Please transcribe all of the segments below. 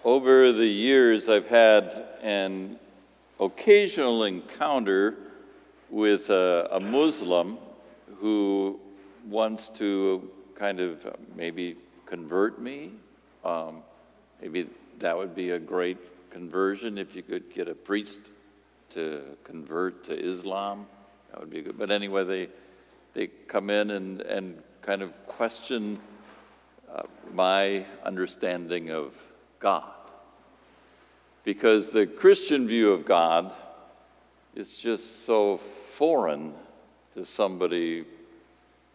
Over the years, I've had an occasional encounter with a Muslim who wants to kind of maybe convert me. Maybe that would be a great conversion if you could get a priest to convert to Islam. That would be good. But anyway, they come in and kind of question my understanding of God. Because the Christian view of God is just so foreign to somebody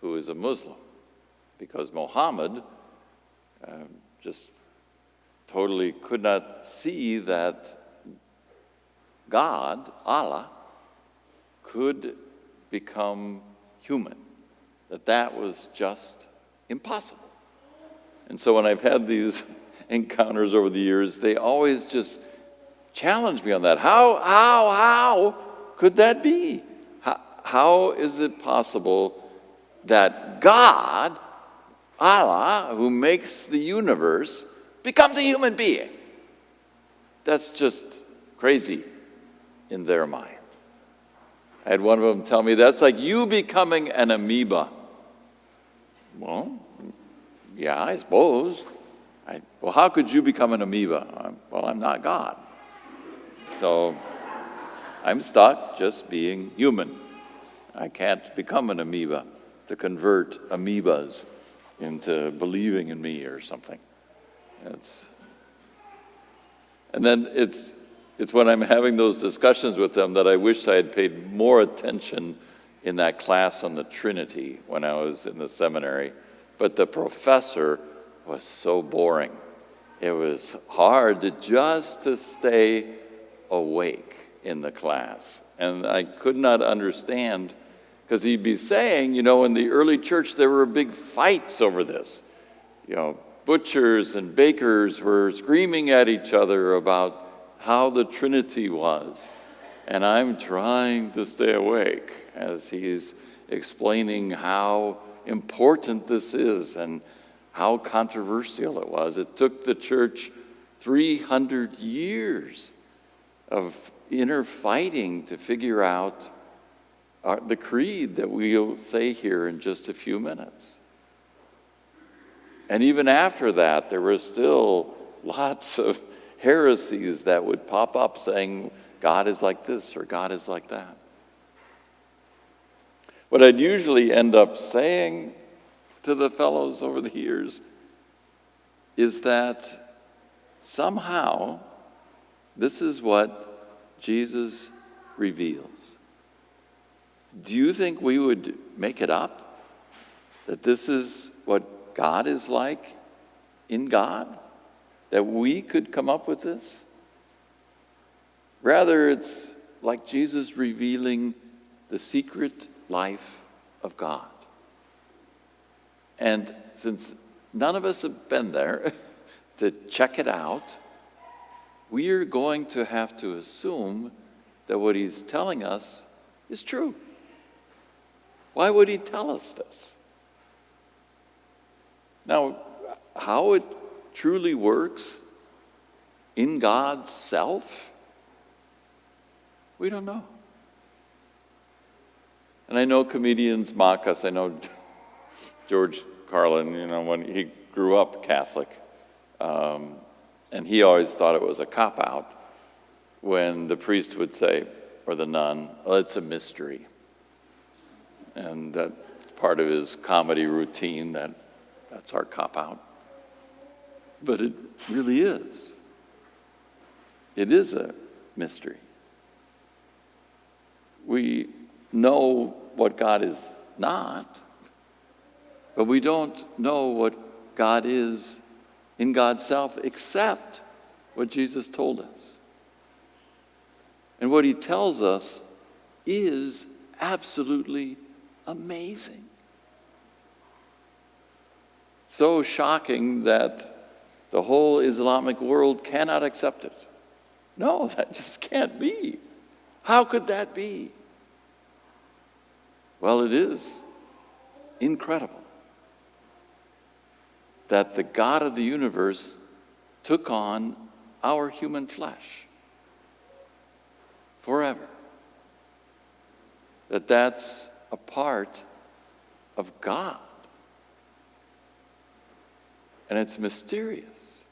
who is a Muslim. Because Muhammad just totally could not see that God, Allah, could become human. That was just impossible. And so when I've had these encounters over the years, they always just challenge me on that. How could that be? How is it possible that God, Allah, who makes the universe, becomes a human being? That's just crazy in their mind. I had one of them tell me, that's like you becoming an amoeba. Well, yeah, I suppose. Well, how could you become an amoeba? Well, I'm not God. So I'm stuck just being human. I can't become an amoeba to convert amoebas into believing in me or something. And then it's when I'm having those discussions with them that I wish I had paid more attention in that class on the Trinity when I was in the seminary. But the professor was so boring. It was hard to stay awake in the class. And I could not understand, because he'd be saying, in the early church there were big fights over this. Butchers and bakers were screaming at each other about how the Trinity was. And I'm trying to stay awake as he's explaining how important this is and how controversial it was. It took the church 300 years of inner fighting to figure out the creed that we'll say here in just a few minutes. And even after that, there were still lots of heresies that would pop up saying God is like this or God is like that. What I'd usually end up saying to the fellows over the years is that somehow this is what Jesus reveals. Do you think we would make it up? That this is what God is like in God? That we could come up with this? Rather, it's like Jesus revealing the secret life of God. And since none of us have been there to check it out, we are going to have to assume that what he's telling us is true. Why would he tell us this? Now, how it truly works in God's self, we don't know. And I know comedians mock us. I know George Carlin, when he grew up Catholic, and he always thought it was a cop-out when the priest would say, or the nun, well, it's a mystery. And that's part of his comedy routine, that's our cop-out. But it really is. It is a mystery. We know what God is not, but we don't know what God is in God's self except what Jesus told us. And what he tells us is absolutely amazing. So shocking that the whole Islamic world cannot accept it. No, that just can't be. How could that be? Well, it is incredible that the God of the universe took on our human flesh forever. That's a part of God. And it's mysterious.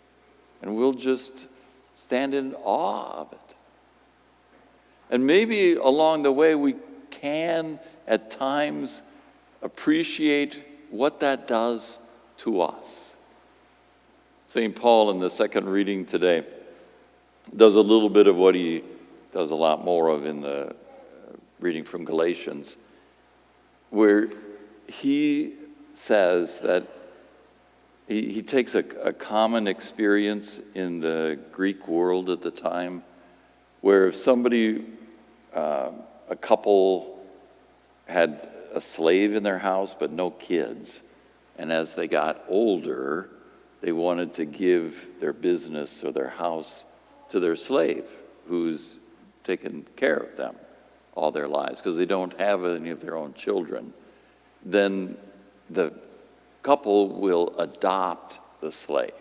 And we'll just stand in awe of it. And maybe along the way we can at times appreciate what that does to us. St. Paul in the second reading today does a little bit of what he does a lot more of in the reading from Galatians, where he says that he takes a common experience in the Greek world at the time, where if somebody, a couple had a slave in their house but no kids, and as they got older, they wanted to give their business or their house to their slave who's taken care of them all their lives because they don't have any of their own children. Then the couple will adopt the slave.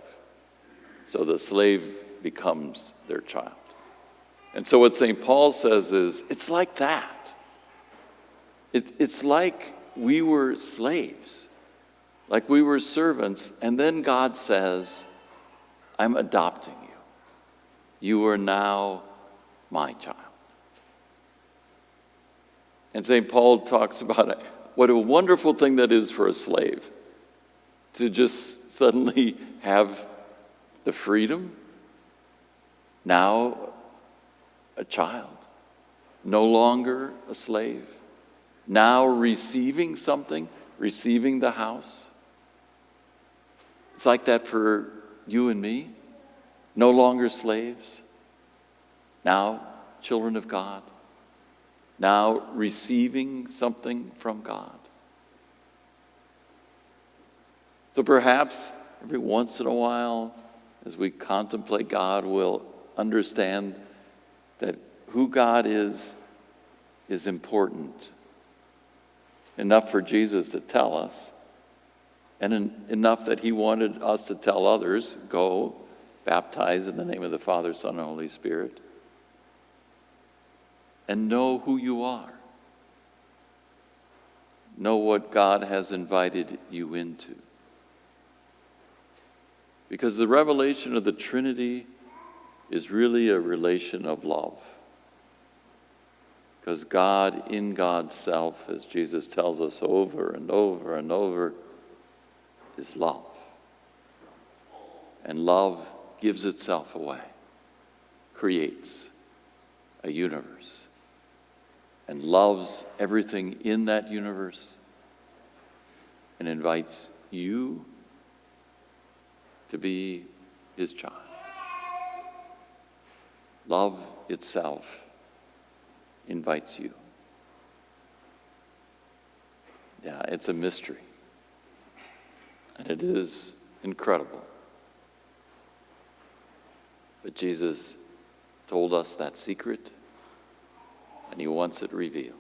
So the slave becomes their child. And so what St. Paul says is, it's like that. It's like we were slaves, like we were servants, and then God says, I'm adopting you. You are now my child. And St. Paul talks about what a wonderful thing that is for a slave, to just suddenly have the freedom, now a child, no longer a slave, now receiving something, receiving the house. It's like that for you and me, no longer slaves, now children of God, now receiving something from God. So perhaps every once in a while, as we contemplate God, we'll understand that who God is important. Enough for Jesus to tell us, and enough that he wanted us to tell others, go, baptize in the name of the Father, Son, and Holy Spirit, and know who you are. Know what God has invited you into. Because the revelation of the Trinity is really a relation of love. Because God, in God's self, as Jesus tells us over and over and over, is love. And love gives itself away, creates a universe, and loves everything in that universe, and invites you to be his child. Love itself invites you. Yeah, it's a mystery. And it is incredible. But Jesus told us that secret, and he wants it revealed.